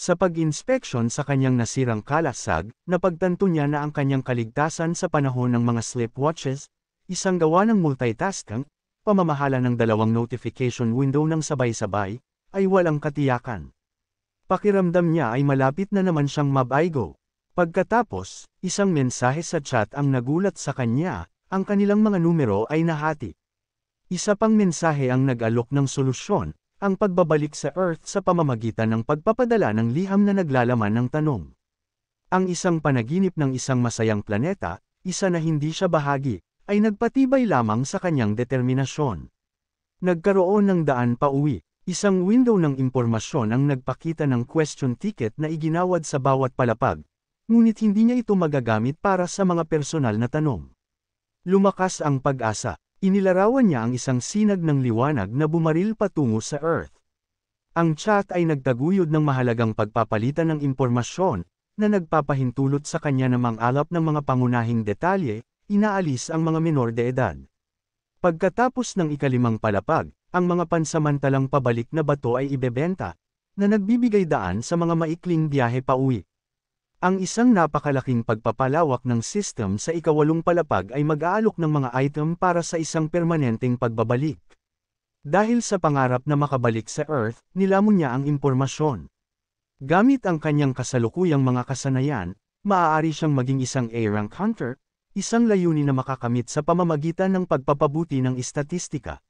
Sa pag-inspeksyon sa kanyang nasirang kalasag, napagtanto niya na ang kanyang kaligtasan sa panahon ng mga sleepwatches, isang gawa ng multitasking, pamamahala ng dalawang notification window ng sabay-sabay, ay walang katiyakan. Pakiramdam niya ay malapit na naman siyang mabaigo. Pagkatapos, isang mensahe sa chat ang nagulat sa kanya, ang kanilang mga numero ay nahati. Isa pang mensahe ang nag-alok ng solusyon, ang pagbabalik sa Earth sa pamamagitan ng pagpapadala ng liham na naglalaman ng tanong. Ang isang panaginip ng isang masayang planeta, isa na hindi siya bahagi, ay nagpatibay lamang sa kanyang determinasyon. Nagkaroon ng daan pauwi, isang window ng impormasyon ang nagpakita ng question ticket na iginawad sa bawat palapag, ngunit hindi niya ito magagamit para sa mga personal na tanong. Lumakas ang pag-asa. Inilarawan niya ang isang sinag ng liwanag na bumaril patungo sa Earth. Ang chat ay nagtaguyod ng mahalagang pagpapalitan ng impormasyon, na nagpapahintulot sa kanya na mang-alap ng mga pangunahing detalye, inaalis ang mga menor de edad. Pagkatapos ng ikalimang palapag, ang mga pansamantalang pabalik na bato ay ibebenta, na nagbibigay daan sa mga maikling biyahe pauwi. Ang isang napakalaking pagpapalawak ng system sa ikawalong palapag ay mag-aalok ng mga item para sa isang permanenteng pagbabalik. Dahil sa pangarap na makabalik sa Earth, nilamon niya ang impormasyon. Gamit ang kanyang kasalukuyang mga kasanayan, maaari siyang maging isang A-rank hunter, isang layunin na makakamit sa pamamagitan ng pagpapabuti ng istatistika.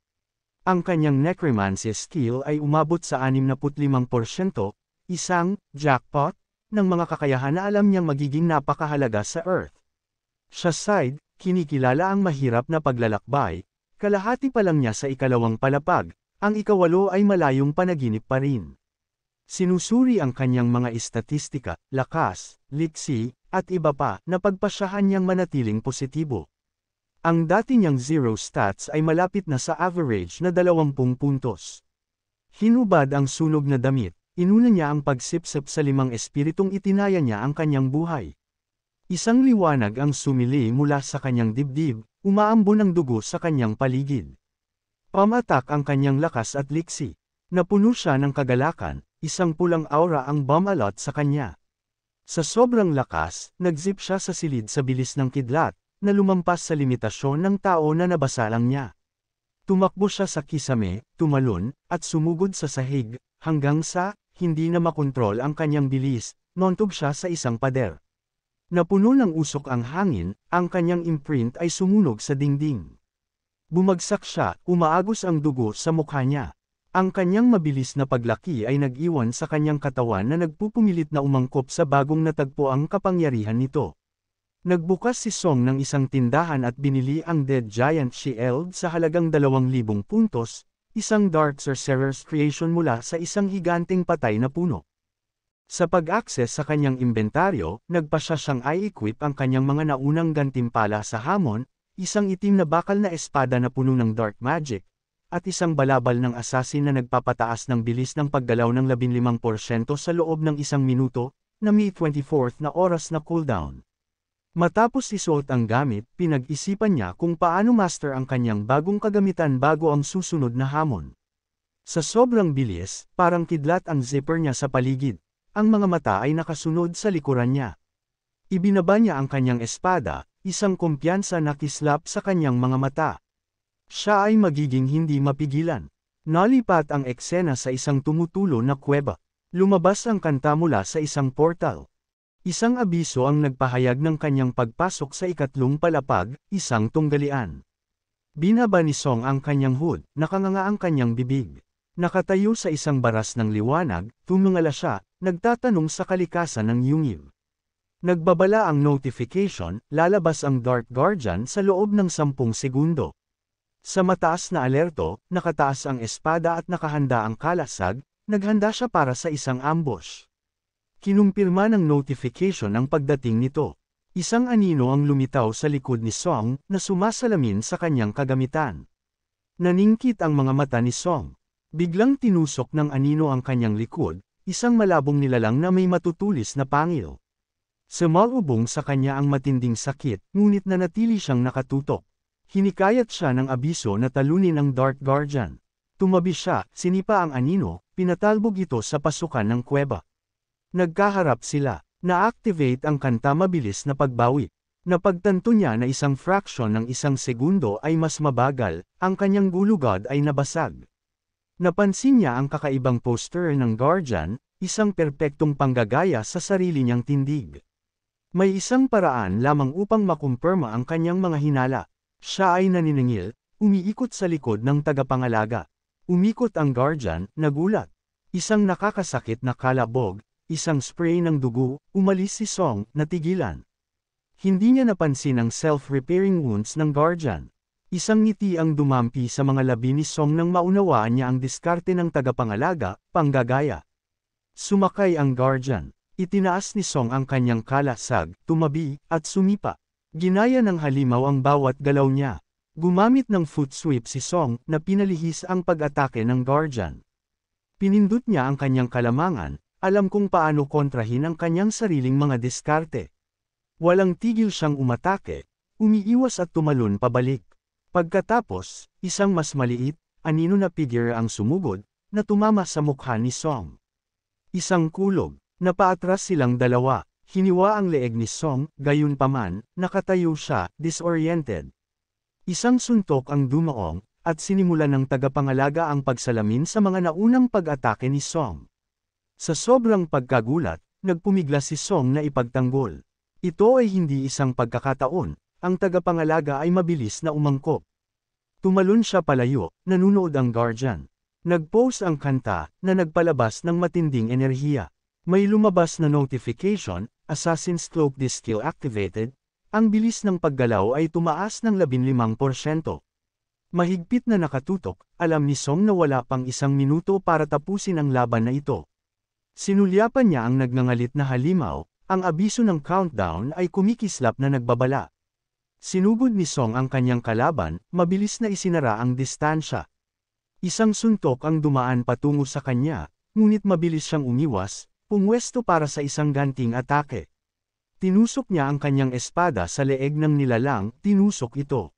Ang kanyang necromancy skill ay umabot sa 65%, isang jackpot, ng mga kakayahan na alam niyang magiging napakahalaga sa Earth. Siya side, kinikilala ang mahirap na paglalakbay, kalahati pa lang niya sa ikalawang palapag, ang ikawalo ay malayong panaginip pa rin. Sinusuri ang kanyang mga istatistika, lakas, liksi, at iba pa na pagpasyahan niyang manatiling positibo. Ang dati niyang zero stats ay malapit na sa average na 20 puntos. Hinubad ang sunog na damit. Inuna niya ang pagsipsip sa 5 espiritong itinaya niya ang kanyang buhay. Isang liwanag ang sumili mula sa kanyang dibdib, umaambon ng dugo sa kanyang paligid. Pamatak ang kanyang lakas at liksi. Napuno siya ng kagalakan, isang pulang aura ang bumalot sa kanya. Sa sobrang lakas, nagzip siya sa silid sa bilis ng kidlat, na lumampas sa limitasyon ng tao na nabasa lang niya. Tumakbo siya sa kisame, tumalon, at sumugod sa sahig, hanggang sa, hindi na makontrol ang kanyang bilis, nontog siya sa isang pader. Napuno ng usok ang hangin, ang kanyang imprint ay sumunog sa dingding. Bumagsak siya, umaagos ang dugo sa mukha niya. Ang kanyang mabilis na paglaki ay nag-iwan sa kanyang katawan na nagpupumilit na umangkop sa bagong natagpo ang kapangyarihan nito. Nagbukas si Song ng isang tindahan at binili ang Dead Giant Shield sa halagang 2,000 puntos, isang Dark Sorcerer's creation mula sa isang higanteng patay na puno. Sa pag-access sa kanyang inventaryo, nagpasya siyang i-equip ang kanyang mga naunang gantimpala sa hamon, isang itim na bakal na espada na puno ng dark magic, at isang balabal ng assassin na nagpapataas ng bilis ng paggalaw ng 15% sa loob ng 1 minuto, na may 24th na oras na cooldown. Matapos isuot ang gamit, pinag-isipan niya kung paano master ang kanyang bagong kagamitan bago ang susunod na hamon. Sa sobrang bilis, parang kidlat ang zipper niya sa paligid. Ang mga mata ay nakasunod sa likuran niya. Ibinaba niya ang kanyang espada, isang kumpiyansa na kislap sa kanyang mga mata. Siya ay magiging hindi mapigilan. Nalipat ang eksena sa isang tumutulo na kuweba. Lumabas ang kanta mula sa isang portal. Isang abiso ang nagpahayag ng kanyang pagpasok sa ikatlong palapag, isang tunggalian. Binaba ni Song ang kanyang hood, nakanganga ang kanyang bibig. Nakatayo sa isang baras ng liwanag, tumingala siya, nagtatanong sa kalikasan ng yungib. Nagbabala ang notification, lalabas ang Dark Guardian sa loob ng 10 segundo. Sa mataas na alerto, nakataas ang espada at nakahanda ang kalasag, naghanda siya para sa isang ambush. Kinumpirma ng notification ang pagdating nito. Isang anino ang lumitaw sa likod ni Song, na sumasalamin sa kanyang kagamitan. Naningkit ang mga mata ni Song. Biglang tinusok ng anino ang kanyang likod, isang malabong nilalang na may matutulis na pangil. Sumalubong sa kanya ang matinding sakit, ngunit nanatili siyang nakatutok. Hinikayat siya ng abiso na talunin ang Dark Guardian. Tumabi siya, sinipa ang anino, pinatalbog ito sa pasukan ng kuweba. Nagkaharap sila. Na-activate ang kanta mabilis na pagbawi. Napagtanto niya na isang fraction ng isang segundo ay mas mabagal, ang kanyang gulugod ay nabasag. Napansin niya ang kakaibang poster ng Guardian, isang perpektong panggagaya sa sarili niyang tindig. May isang paraan lamang upang makumpirma ang kanyang mga hinala. Siya ay naniningil, umiikot sa likod ng tagapangalaga. Umikot ang Guardian, nagulat. Isang nakakasakit na kalabog, isang spray ng dugo, umalis si Song, natigilan. Hindi niya napansin ang self-repairing wounds ng Guardian. Isang ngiti ang dumampi sa mga labi ni Song nang maunawaan niya ang diskarte ng tagapangalaga, panggagaya. Sumakay ang Guardian. Itinaas ni Song ang kanyang kalasag, tumabi, at sumipa. Ginaya ng halimaw ang bawat galaw niya. Gumamit ng foot sweep si Song na pinalihis ang pag-atake ng Guardian. Pinindot niya ang kanyang kalamangan, alam kung paano kontrahin ang kanyang sariling mga diskarte. Walang tigil siyang umatake, umiiwas at tumalon pabalik. Pagkatapos, isang mas maliit, anino na figure ang sumugod, na tumama sa mukha ni Song. Isang kulog, napaatras silang dalawa, hiniwa ang leeg ni Song, gayunpaman, nakatayo siya, disoriented. Isang suntok ang dumaong, at sinimulan ng tagapangalaga ang pagsalamin sa mga naunang pag-atake ni Song. Sa sobrang pagkagulat, nagpumigla si Song na ipagtanggol. Ito ay hindi isang pagkakataon, ang tagapangalaga ay mabilis na umangkop. Tumalon siya palayo, nanunood ang Guardian. Nag-pause ang kanta, na nagpalabas ng matinding enerhiya. May lumabas na notification, Assassin's Cloak this skill activated, ang bilis ng paggalaw ay tumaas ng 15%. Mahigpit na nakatutok, alam ni Song na wala pang 1 minuto para tapusin ang laban na ito. Sinulyapan niya ang nagngangalit na halimaw, ang abiso ng countdown ay kumikislap na nagbabala. Sinugod ni Song ang kanyang kalaban, mabilis na isinara ang distansya. Isang suntok ang dumaan patungo sa kanya, ngunit mabilis siyang umiwas, pumwesto para sa isang ganting atake. Tinusok niya ang kanyang espada sa leeg ng nilalang, tinusok ito.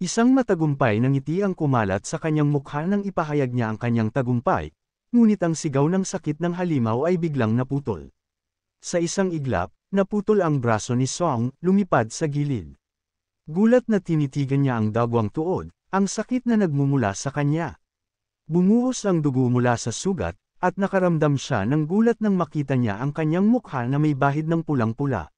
Isang matagumpay na ngiti ang kumalat sa kanyang mukha nang ipahayag niya ang kanyang tagumpay, ngunit ang sigaw ng sakit ng halimaw ay biglang naputol. Sa isang iglap, naputol ang braso ni Song, lumipad sa gilid. Gulat na tinitigan niya ang dagwang tuod, ang sakit na nagmumula sa kanya. Bumuhos ang dugo mula sa sugat, at nakaramdam siya ng gulat nang makita niya ang kanyang mukha na may bahid ng pulang-pula.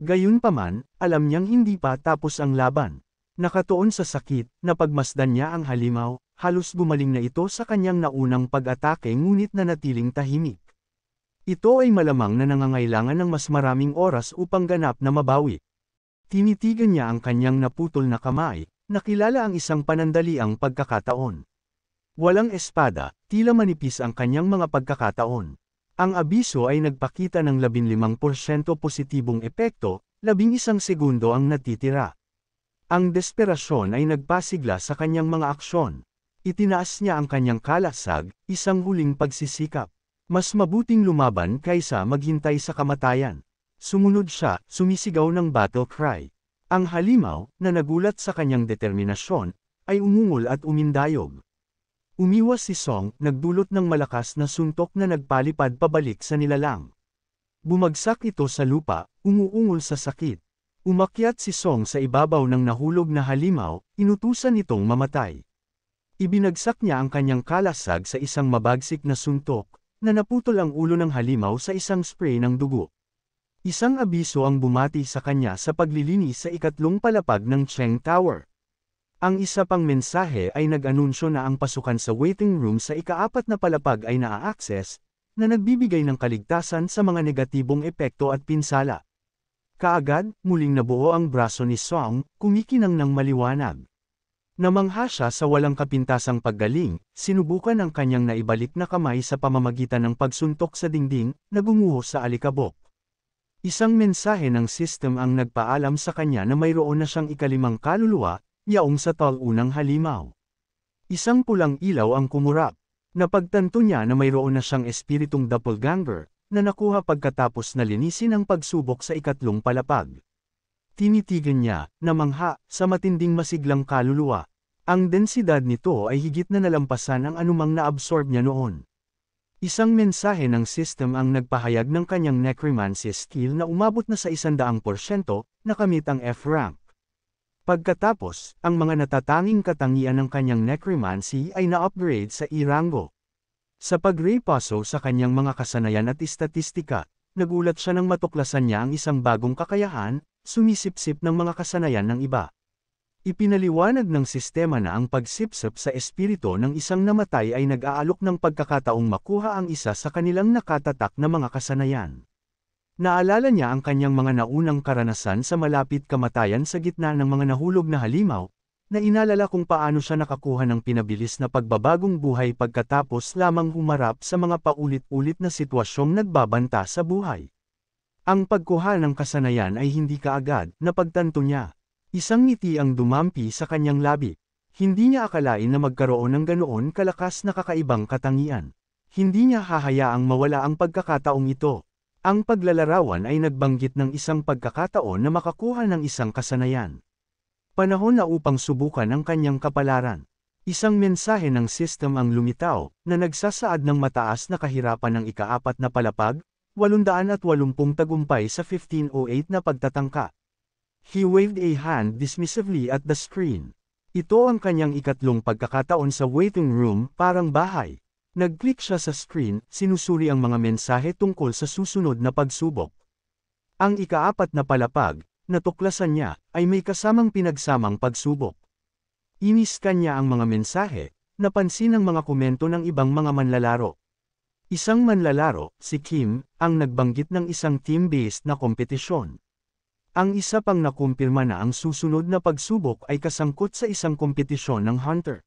Gayunpaman, alam niyang hindi pa tapos ang laban. Nakatuon sa sakit, napagmasdan niya ang halimaw, halos gumaling na ito sa kanyang naunang pag-atake ngunit nanatiling tahimik. Ito ay malamang na nangangailangan ng mas maraming oras upang ganap na mabawi. Tinitigan niya ang kanyang naputol na kamay, nakilala ang isang panandaliang pagkakataon. Walang espada, tila manipis ang kanyang mga pagkakataon. Ang abiso ay nagpakita ng 15% positibong epekto, 11 segundo ang natitira. Ang desperasyon ay nagpasigla sa kanyang mga aksyon. Itinaas niya ang kanyang kalasag, isang huling pagsisikap. Mas mabuting lumaban kaysa maghintay sa kamatayan. Sumunod siya, sumisigaw ng battle cry. Ang halimaw, na nagulat sa kanyang determinasyon, ay umungol at umindayog. Umiwas si Song, nagdulot ng malakas na suntok na nagpalipad pabalik sa nilalang. Bumagsak ito sa lupa, umuungol sa sakit. Umakyat si Song sa ibabaw ng nahulog na halimaw, inutusan itong mamatay. Ibinagsak niya ang kanyang kalasag sa isang mabagsik na suntok, na naputol ang ulo ng halimaw sa isang spray ng dugo. Isang abiso ang bumati sa kanya sa paglilinis sa ikatlong palapag ng Cheng Tower. Ang isa pang mensahe ay nag-anunsyo na ang pasukan sa waiting room sa ika-4 na palapag ay naa-access, na nagbibigay ng kaligtasan sa mga negatibong epekto at pinsala. Kaagad, muling nabuo ang braso ni Song, kumikinang ng maliwanag. Namangha siya sa walang kapintasang paggaling, sinubukan ang kanyang naibalik na kamay sa pamamagitan ng pagsuntok sa dingding, na gumuho sa alikabok. Isang mensahe ng system ang nagpaalam sa kanya na mayroon na siyang ikalimang kaluluwa, yaong sa tal-unang halimaw. Isang pulang ilaw ang kumurap. Napagtanto niya na mayroon na siyang espiritong doppelganger, na nakuha pagkatapos na linisin ang pagsubok sa ikatlong palapag. Tinitigan niya, namangha, sa matinding masiglang kaluluwa. Ang densidad nito ay higit na nalampasan ang anumang na-absorb niya noon. Isang mensahe ng system ang nagpahayag ng kanyang necromancy skill na umabot na sa 100%, nakamit ang F-rank. Pagkatapos, ang mga natatanging katangian ng kanyang necromancy ay na-upgrade sa E-rango. Sa pagrepaso sa kanyang mga kasanayan at istatistika, nagulat siya nang matuklasan niya ang isang bagong kakayahan, sumisipsip ng mga kasanayan ng iba. Ipinaliwanag ng sistema na ang pagsipsip sa espiritu ng isang namatay ay nag-aalok ng pagkakataong makuha ang isa sa kanilang nakatatak na mga kasanayan. Naalala niya ang kanyang mga naunang karanasan sa malapit kamatayan sa gitna ng mga nahulog na halimaw, na inalala kung paano siya nakakuha ng pinabilis na pagbabagong buhay pagkatapos lamang humarap sa mga paulit-ulit na sitwasyong nagbabanta sa buhay. Ang pagkuha ng kasanayan ay hindi kaagad, napagtanto niya. Isang ngiti ang dumampi sa kanyang labi. Hindi niya akalain na magkaroon ng ganoon kalakas na kakaibang katangian. Hindi niya hahayaang mawala ang pagkakataong ito. Ang paglalarawan ay nagbanggit ng isang pagkakataon na makakuha ng isang kasanayan. Panahon na upang subukan ang kanyang kapalaran. Isang mensahe ng system ang lumitaw, na nagsasaad ng mataas na kahirapan ng ika-4 na palapag, 880 tagumpay sa 1508 na pagtatangka. He waved a hand dismissively at the screen. Ito ang kanyang ikatlong pagkakataon sa waiting room, parang bahay. Nag-click siya sa screen, sinusuri ang mga mensahe tungkol sa susunod na pagsubok. Ang ika-4 na palapag, natuklasan niya, ay may kasamang pinagsamang pagsubok. Iniskan niya ang mga mensahe, napansin ang mga komento ng ibang mga manlalaro. Isang manlalaro, si Kim, ang nagbanggit ng isang team-based na kompetisyon. Ang isa pang nakumpirma na ang susunod na pagsubok ay kasangkot sa isang kompetisyon ng Hunter.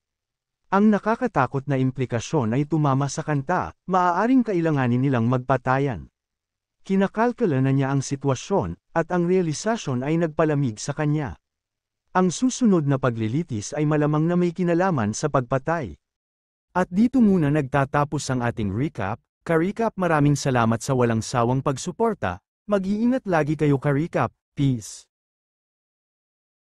Ang nakakatakot na implikasyon ay tumama sa kanta, maaaring kailanganin nilang magpatayan. Kinakalkula na niya ang sitwasyon, at ang realisasyon ay nagpalamig sa kanya. Ang susunod na paglilitis ay malamang na may kinalaman sa pagpatay. At dito muna nagtatapos ang ating recap. Ka-recap, maraming salamat sa walang sawang pagsuporta, mag-iingat lagi kayo ka-recap, peace.